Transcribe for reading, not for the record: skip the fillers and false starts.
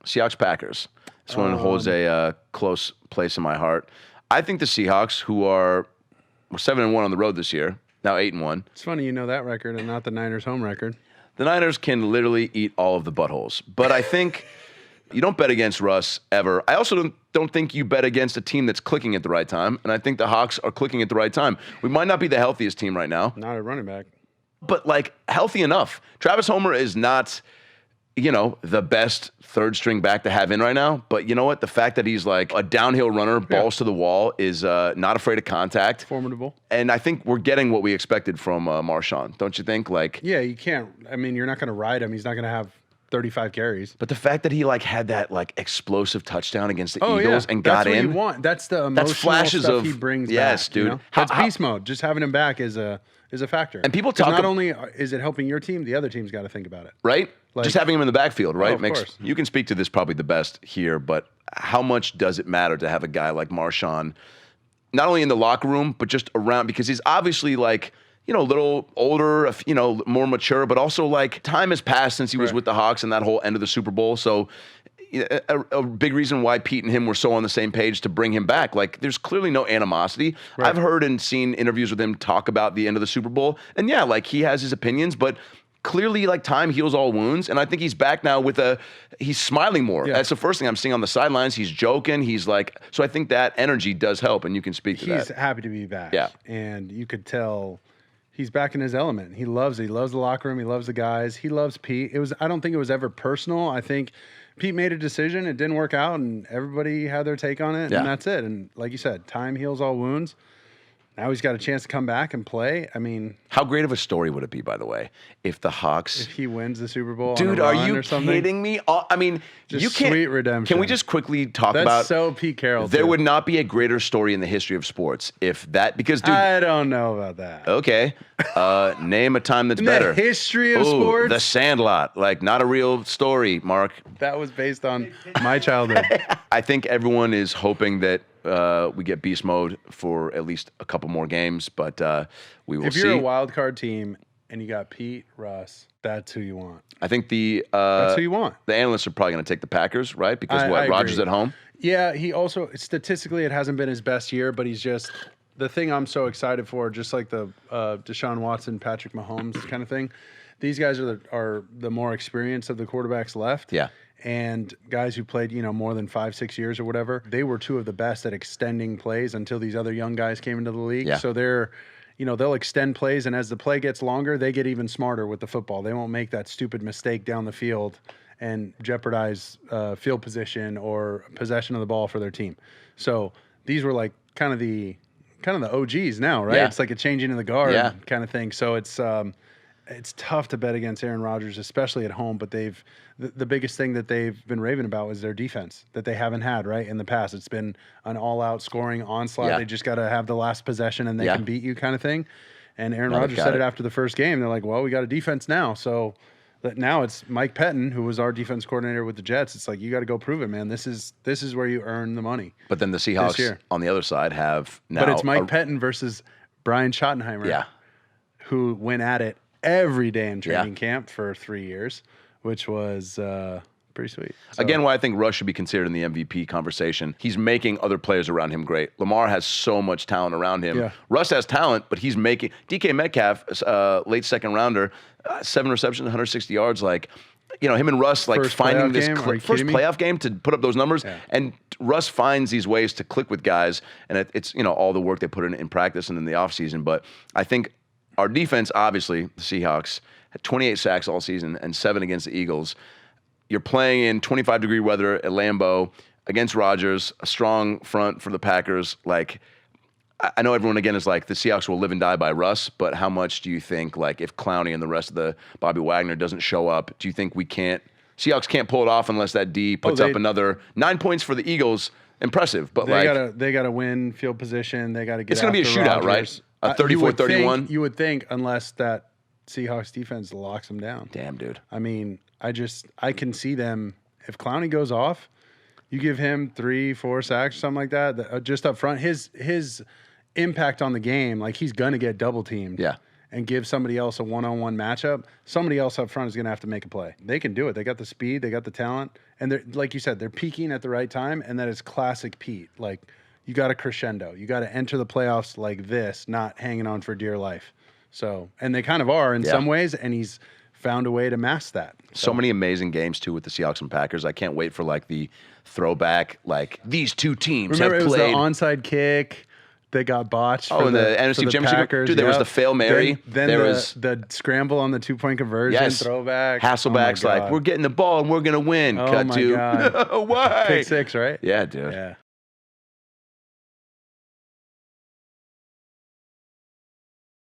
Seahawks Packers. This one holds a close place in my heart. I think the Seahawks, who were 7-1 on the road this year, now 8-1. It's funny you know that record and not the Niners' home record. The Niners can literally eat all of the buttholes. But I think you don't bet against Russ ever. I also don't think you bet against a team that's clicking at the right time. And I think the Hawks are clicking at the right time. We might not be the healthiest team right now. Not a running back. But, like, healthy enough. Travis Homer is not, the best third-string back to have in right now. But you know what? The fact that he's, like, a downhill runner, balls to the wall, is not afraid of contact. Formidable. And I think we're getting what we expected from Marshawn. Don't you think? Like, yeah, you can't. I mean, you're not going to ride him. He's not going to have 35 carries. But the fact that he, like, had that, like, explosive touchdown against the Eagles and got That's what in. You want. That's the emotional flashes stuff of he brings yes, back. dude. That's beast mode. Just having him back is a factor. And people 'Cause talk not only is it helping your team, the other team's got to think about it. Right? Like, just having him in the backfield, right? of course. You can speak to this probably the best here, but how much does it matter to have a guy like Marshawn, not only in the locker room, but just around, because he's obviously like, a little older, more mature, but also like time has passed since he was with the Hawks and that whole end of the Super Bowl. So a big reason why Pete and him were so on the same page to bring him back. Like, there's clearly no animosity. Right. I've heard and seen interviews with him talk about the end of the Super Bowl. And yeah, like, he has his opinions, but clearly, like, time heals all wounds. And I think he's back now he's smiling more. Yeah. That's the first thing I'm seeing on the sidelines. He's joking. He's like, so I think that energy does help, and you can speak to that. He's happy to be back. Yeah. And you could tell he's back in his element. He loves it. He loves the locker room. He loves the guys. He loves Pete. I don't think it was ever personal. I think Pete made a decision. It didn't work out, and everybody had their take on it, and that's it. And like you said, time heals all wounds. Now he's got a chance to come back and play. I mean, how great of a story would it be, by the way, if the Hawks... If he wins the Super Bowl dude, on a are run you or something? kidding me? I mean, just you can't... Sweet redemption. Can we just quickly talk That's about... so Pete Carroll, There too. would not be a greater story in the history of sports if that... Because, dude... I don't know about that. Okay. Name a time that's in better. The history of sports? The Sandlot. Like, not a real story, Mark. That was based on my childhood. I think everyone is hoping that we get beast mode for at least a couple more games, but we will see. If you're a wild card team and you got Pete, Russ, that's who you want. I think that's who you want. The analysts are probably going to take the Packers, right? Because I Rodgers at home? Yeah, he also, statistically, it hasn't been his best year, but he's just, the thing I'm so excited for, just like the Deshaun Watson, Patrick Mahomes kind of thing, these guys are the more experienced of the quarterbacks left. Yeah. And guys who played, more than 5-6 years or whatever, they were two of the best at extending plays until these other young guys came into the league. Yeah. So they're, they'll extend plays, and as the play gets longer, they get even smarter with the football. They won't make that stupid mistake down the field and jeopardize field position or possession of the ball for their team. So these were like kind of the OGs now, right? Yeah. It's like a changing of the guard kind of thing. So it's tough to bet against Aaron Rodgers, especially at home, but the biggest thing that they've been raving about is their defense that they haven't had, right, in the past. It's been an all-out scoring onslaught. Yeah. They just got to have the last possession and they can beat you kind of thing. And Aaron Rodgers said it after the first game. They're like, well, we got a defense now. So now it's Mike Pettin, who was our defense coordinator with the Jets. It's like, you got to go prove it, man. This is where you earn the money. But then the Seahawks on the other side have now... But it's Mike Pettin versus Brian Schottenheimer, who went at it every day in training camp for 3 years, which was pretty sweet. So, again, why I think Russ should be considered in the MVP conversation. He's making other players around him great. Lamar has so much talent around him. Yeah. Russ has talent, but he's making... DK Metcalf, late second rounder, 7 receptions, 160 yards, like... him and Russ, like, finding this first playoff game to put up those numbers. Yeah. And Russ finds these ways to click with guys, and it's, all the work they put in practice and in the offseason. But I think our defense, obviously, the Seahawks, had 28 sacks all season and 7 against the Eagles. You're playing in 25-degree weather at Lambeau against Rodgers, a strong front for the Packers. Like, I know everyone, again, is like, the Seahawks will live and die by Russ, but how much do you think, like, if Clowney and the rest of the Bobby Wagner doesn't show up, do you think Seahawks can't pull it off unless that D puts up another 9 points for the Eagles? Impressive, but they gotta win field position. They got to get. It's going to be a shootout, Rodgers. Right? A 34-31. You would think, unless that Seahawks defense locks them down. Damn, dude. I mean, I can see them, if Clowney goes off, you give him 3-4 sacks, something like that, just up front. His impact on the game, like, he's gonna get double teamed. Yeah. and give somebody else a one-on-one matchup, somebody else up front is going to have to make a play. They can do it. They got the speed, they got the talent, and they're, like you said, they're peaking at the right time, and that is classic Pete. Like, you got to crescendo. You got to enter the playoffs like this, not hanging on for dear life. So, and they kind of are in some ways, and he's found a way to mask that. So many amazing games too with the Seahawks and Packers. I can't wait for like the throwback, like these two teams Remember, have it was played. the onside kick that got botched. Oh, in the NFC Championship. Dude, there was the Fail Mary. Then there was the scramble on the 2-point conversion, throwback. Hasselback's like, we're getting the ball and we're gonna win. Oh Cut my to God. no way. Pick 6, right? Yeah, dude. Yeah.